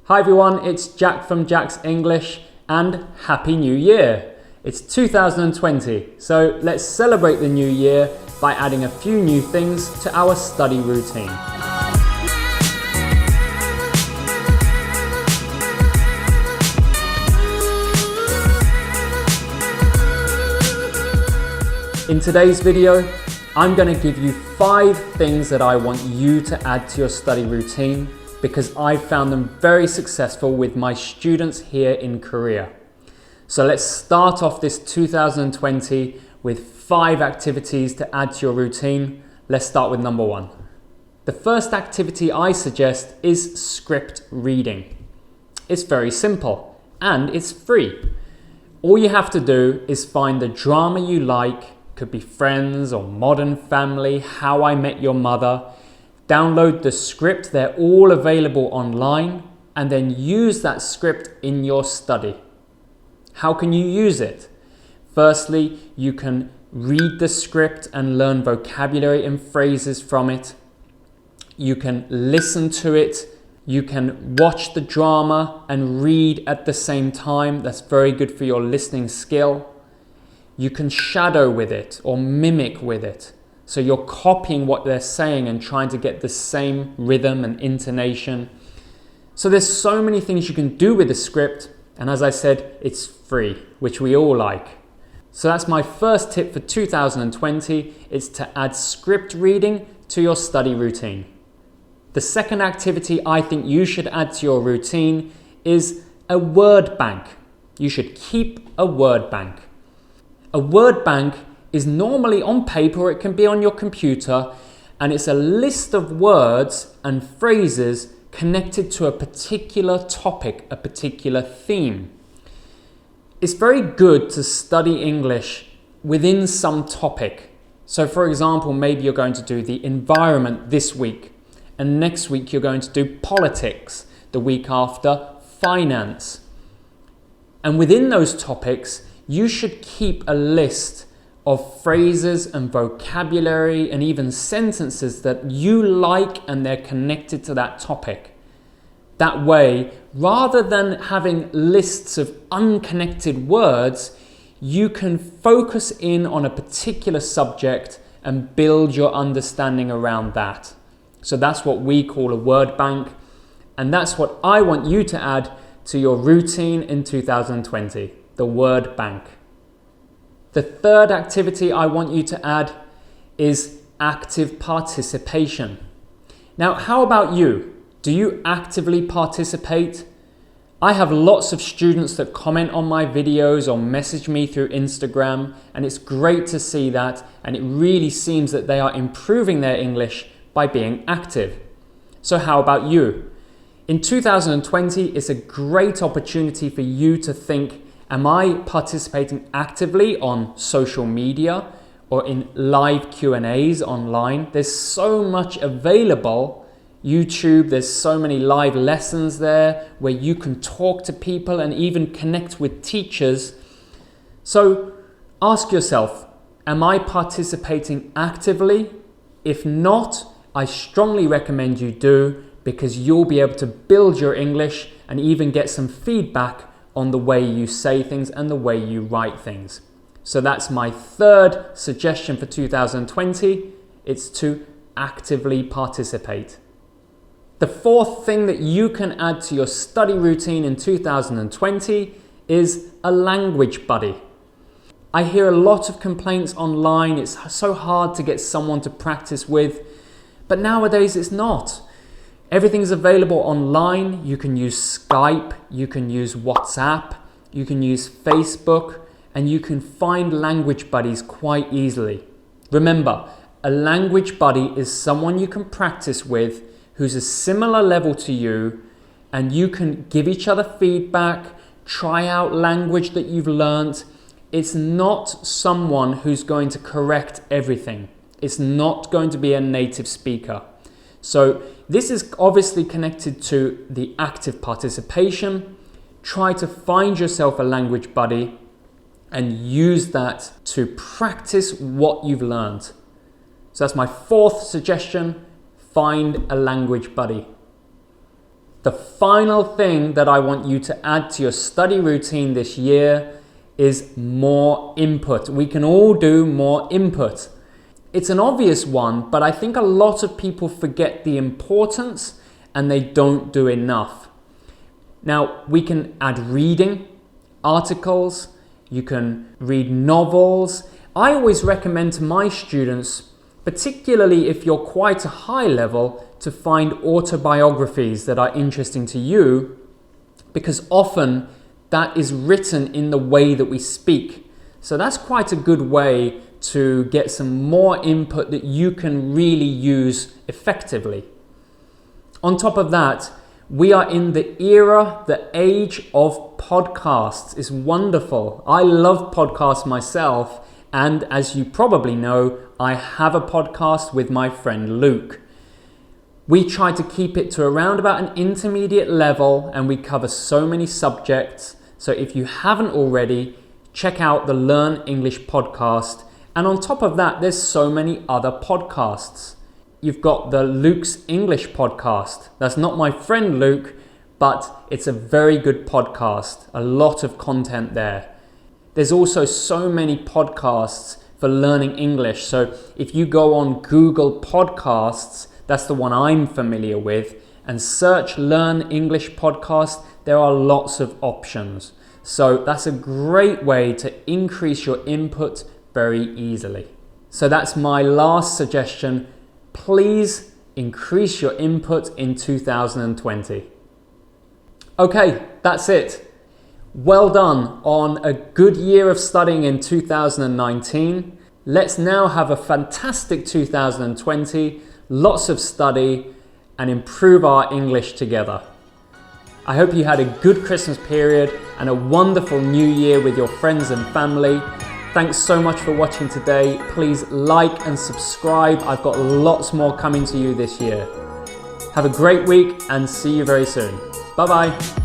Hi everyone, it's Jack from Jack's English and Happy New Year! It's 2020, so let's celebrate the new year by adding a few new things to our study routine. In today's video, I'm going to give you 5 things that I want you to add to your study routine because I found them very successful with my students here in Korea. So let's start off this 2020 with 5 activities to add to your routine. Let's start with number 1. The first activity I suggest is script reading. It's very simple and it's free. All you have to do is find the drama you like. Could be Friends or Modern Family, How I Met Your Mother. Download the script, they're all available online, and then use that script in your study. How can you use it? Firstly, you can read the script and learn vocabulary and phrases from it. You can listen to it. You can watch the drama and read at the same time. That's very good for your listening skill. You can shadow with it or mimic with it. So you're copying what they're saying and trying to get the same rhythm and intonation. So there's so many things you can do with the script. And as I said, it's free, which we all like. So that's my first tip for 2020. It's to add script reading to your study routine. The second activity I think you should add to your routine is a word bank. You should keep a word bank. A word bank is normally on paper or it can be on your computer, and it's a list of words and phrases connected to a particular topic, a particular theme. It's very good to study English within some topic. So for example, maybe you're going to do the environment this week, and next week you're going to do politics, the week after finance. And within those topics, you should keep a list of phrases and vocabulary and even sentences that you like and they're connected to that topic. That way, rather than having lists of unconnected words, you can focus in on a particular subject and build your understanding around that. So that's what we call a word bank, and that's what I want you to add to your routine in 2020, the word bank. The third activity I want you to add is active participation. Now, how about you? Do you actively participate? I have lots of students that comment on my videos or message me through Instagram, and it's great to see that, and it really seems that they are improving their English by being active. So how about you? In 2020, it's a great opportunity for you to think, am I participating actively on social media or in live Q&As online? There's so much available. YouTube, there's so many live lessons there where you can talk to people and even connect with teachers. So ask yourself, am I participating actively? If not, I strongly recommend you do, because you'll be able to build your English and even get some feedback on the way you say things and the way you write things. So that's my third suggestion for 2020. It's to actively participate. The fourth thing that you can add to your study routine in 2020 is a language buddy. I hear a lot of complaints online. It's so hard to get someone to practice with, but nowadays it's not. Everything's available online. You can use Skype, you can use WhatsApp, you can use Facebook, and you can find language buddies quite easily. Remember, a language buddy is someone you can practice with who's a similar level to you, and you can give each other feedback, try out language that you've learnt. It's not someone who's going to correct everything. It's not going to be a native speaker. So this is obviously connected to the active participation. Try to find yourself a language buddy and use that to practice what you've learned. So that's my fourth suggestion. Find a language buddy. The final thing that I want you to add to your study routine this year is more input. We can all do more input. It's an obvious one, but I think a lot of people forget the importance and they don't do enough. Now, we can add reading, articles, you can read novels. I always recommend to my students, particularly if you're quite a high level, to find autobiographies that are interesting to you, because often that is written in the way that we speak. So that's quite a good way to get some more input that you can really use effectively. On top of that, we are in the era, the age of podcasts. It's wonderful. I love podcasts myself, and as you probably know, I have a podcast with my friend Luke. We try to keep it to around about an intermediate level, and we cover so many subjects. So if you haven't already, check out the Learn English podcast. And on top of that, there's so many other podcasts. You've got the Luke's English podcast. That's not my friend Luke, but it's a very good podcast. A lot of content there. There's also so many podcasts for learning English. So if you go on Google Podcasts, that's the one I'm familiar with, and search Learn English podcast, there are lots of options. So that's a great way to increase your input very easily. So that's my last suggestion. Please increase your input in 2020. Okay, that's it. Well done on a good year of studying in 2019. Let's now have a fantastic 2020, lots of study, and improve our English together. I hope you had a good Christmas period and a wonderful new year with your friends and family. Thanks so much for watching today. Please like and subscribe. I've got lots more coming to you this year. Have a great week and see you very soon. Bye-bye.